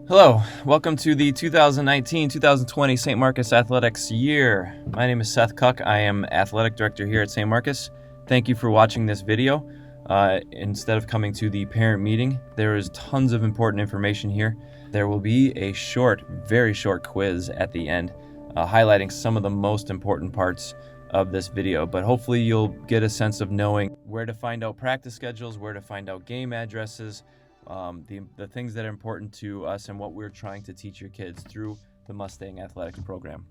Hello, welcome to the 2019-2020 St. Marcus Athletics year. My name is Seth Cuck. I am Athletic Director here at St. Marcus. Thank you for watching this video. Instead of coming to the parent meeting, there is tons of important information here. There will be a very short quiz at the end, highlighting some of the most important parts of this video, but hopefully you'll get a sense of knowing where to find out practice schedules, where to find out game addresses, the things that are important to us and what we're trying to teach your kids through the Mustang Athletics program.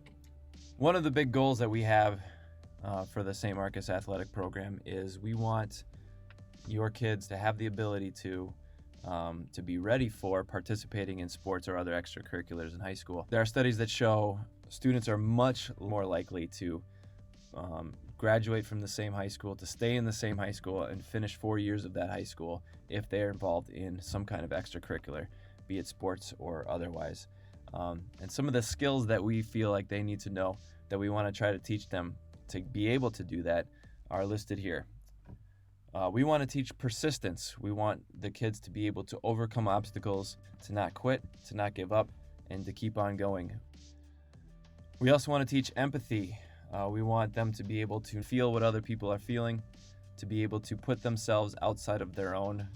One of the big goals that we have for the St. Marcus Athletic program is we want your kids to have the ability to be ready for participating in sports or other extracurriculars in high school. There are studies that show students are much more likely to graduate from the same high school, to stay in the same high school and finish 4 years of that high school if they're involved in some kind of extracurricular, be it sports or otherwise. And some of the skills that we feel like they need to know that we want to try to teach them to be able to do that are listed here. We want to teach persistence. We want the kids to be able to overcome obstacles, to not quit, to not give up, and to keep on going. We also want to teach empathy. We want them to be able to feel what other people are feeling, to be able to put themselves outside of their own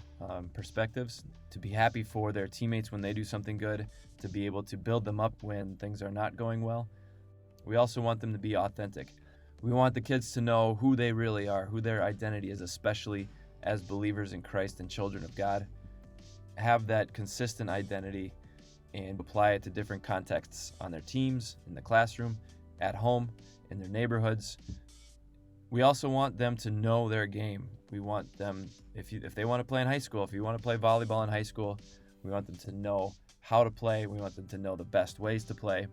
perspectives, to be happy for their teammates when they do something good, to be able to build them up when things are not going well. We also want them to be authentic. We want the kids to know who they really are, who their identity is, especially as believers in Christ and children of God. Have that consistent identity and apply it to different contexts on their teams, in the classroom, at home, in their neighborhoods. We also want them to know their game. We want them, if they want to play in high school, if you want to play volleyball in high school, we want them to know how to play. We want them to know the best ways to play.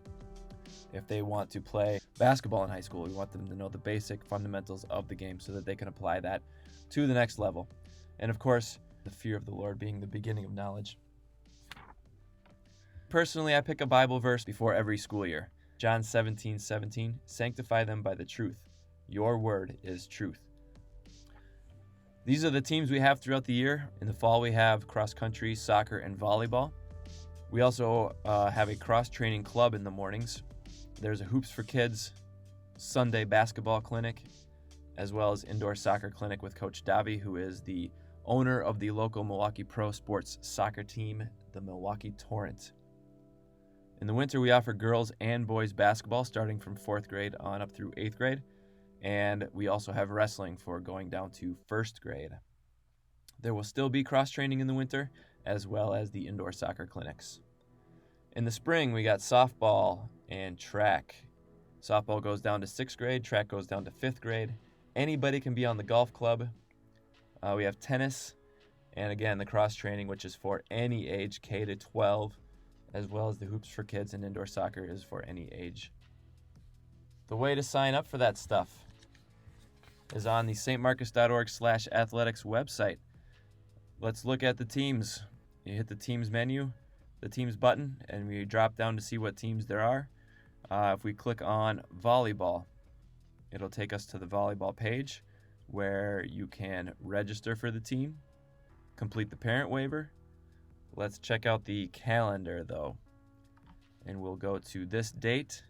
If they want to play basketball in high school, we want them to know the basic fundamentals of the game so that they can apply that to the next level. And of course, the fear of the Lord being the beginning of knowledge. Personally, I pick a Bible verse before every school year. John 17:17, sanctify them by the truth. Your word is truth. These are the teams we have throughout the year. In the fall, we have cross country, soccer, and volleyball. We also have a cross training club in the mornings. There's a Hoops for Kids Sunday basketball clinic, as well as indoor soccer clinic with Coach Davi, who is the owner of the local Milwaukee Pro Sports soccer team, the Milwaukee Torrent. In the winter, we offer girls and boys basketball starting from 4th grade on up through 8th grade. And we also have wrestling for going down to 1st grade. There will still be cross-training in the winter, as well as the indoor soccer clinics. In the spring, we got softball and track. Softball goes down to 6th grade, track goes down to 5th grade. Anybody can be on the golf club. We have tennis, and again, the cross-training, which is for any age, K to 12, as well as the Hoops for Kids and indoor soccer is for any age. The way to sign up for that stuff is on the stmarcus.org/athletics website. Let's look at the teams. You hit the teams menu, the teams button, and we drop down to see what teams there are. If we click on volleyball, it'll take us to the volleyball page where you can register for the team, complete the parent waiver. Let's check out the calendar though, and we'll go to this date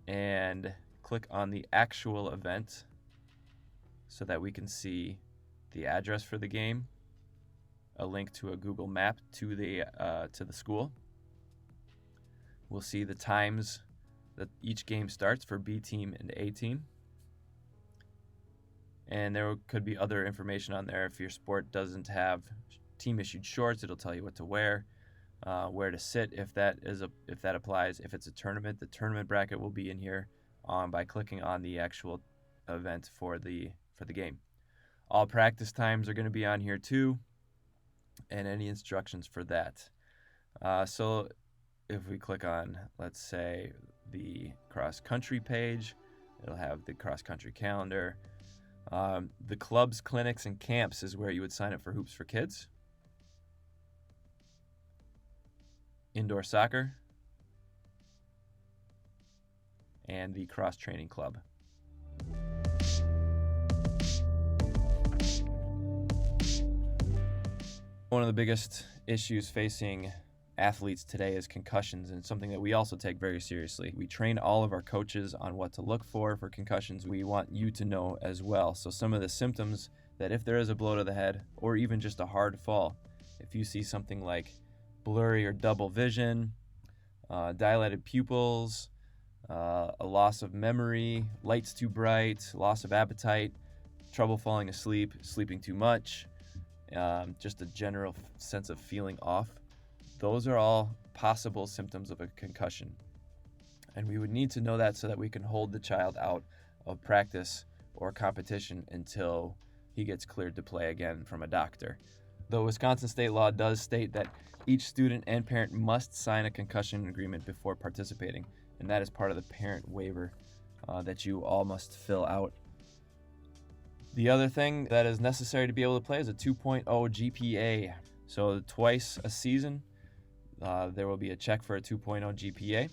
and click on the actual event so that we can see the address for the game, a link to a Google map to the school. We'll see the times that each game starts for B team and A team. And there could be other information on there. If your sport doesn't have team issued shorts, it'll tell you what to wear, where to sit if that applies. If it's a tournament, the tournament bracket will be in here by clicking on the actual event for the game. All practice times are going to be on here too, and any instructions for that. So if we click on, let's say, the cross country page, it'll have the cross country calendar. The clubs, clinics, and camps is where you would sign up for Hoops for Kids. Indoor soccer, and the cross training club. One of the biggest issues facing athletes today is concussions, and something that we also take very seriously. We train all of our coaches on what to look for concussions. We want you to know as well. So some of the symptoms that if there is a blow to the head or even just a hard fall, if you see something like blurry or double vision, dilated pupils, a loss of memory, lights too bright, loss of appetite, trouble falling asleep, sleeping too much, just a general sense of feeling off, those are all possible symptoms of a concussion. And we would need to know that so that we can hold the child out of practice or competition until he gets cleared to play again from a doctor. Though Wisconsin state law does state that each student and parent must sign a concussion agreement before participating, and that is part of the parent waiver that you all must fill out. The other thing that is necessary to be able to play is a 2.0 GPA. So twice a season, there will be a check for a 2.0 GPA.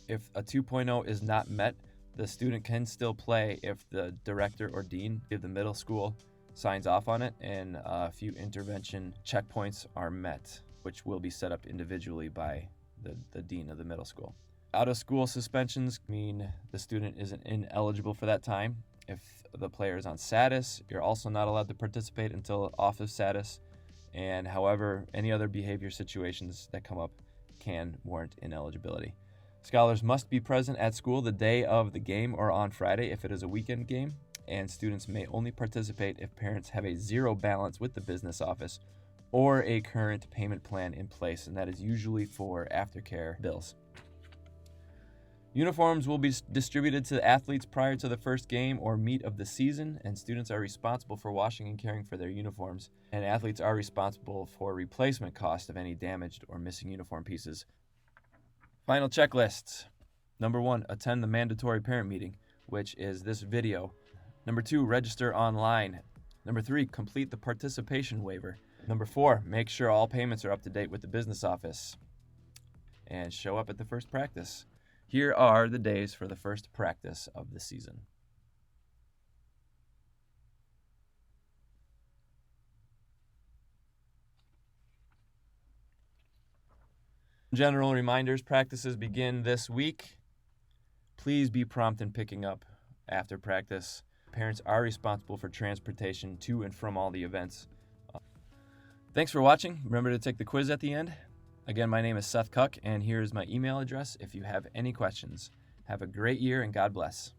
If a 2.0 is not met, the student can still play if the director or dean of the middle school signs off on it and a few intervention checkpoints are met, which will be set up individually by the dean of the middle school. Out of school suspensions mean the student isn't ineligible for that time. If the player is on status, you're also not allowed to participate until off of status. And however, any other behavior situations that come up can warrant ineligibility. Scholars must be present at school the day of the game or on Friday if it is a weekend game, and students may only participate if parents have a zero balance with the business office or a current payment plan in place, and that is usually for aftercare bills. Uniforms will be distributed to athletes prior to the first game or meet of the season, and students are responsible for washing and caring for their uniforms, and athletes are responsible for replacement cost of any damaged or missing uniform pieces. Final checklists. Number 1, attend the mandatory parent meeting, which is this video. Number 2, register online. Number 3, complete the participation waiver. Number 4, make sure all payments are up to date with the business office. And show up at the first practice. Here are the days for the first practice of the season. General reminders, practices begin this week. Please be prompt in picking up after practice. Parents are responsible for transportation to and from all the events. Thanks for watching. Remember to take the quiz at the end. Again, my name is Seth Cuck, and here is my email address if you have any questions. Have a great year, and God bless.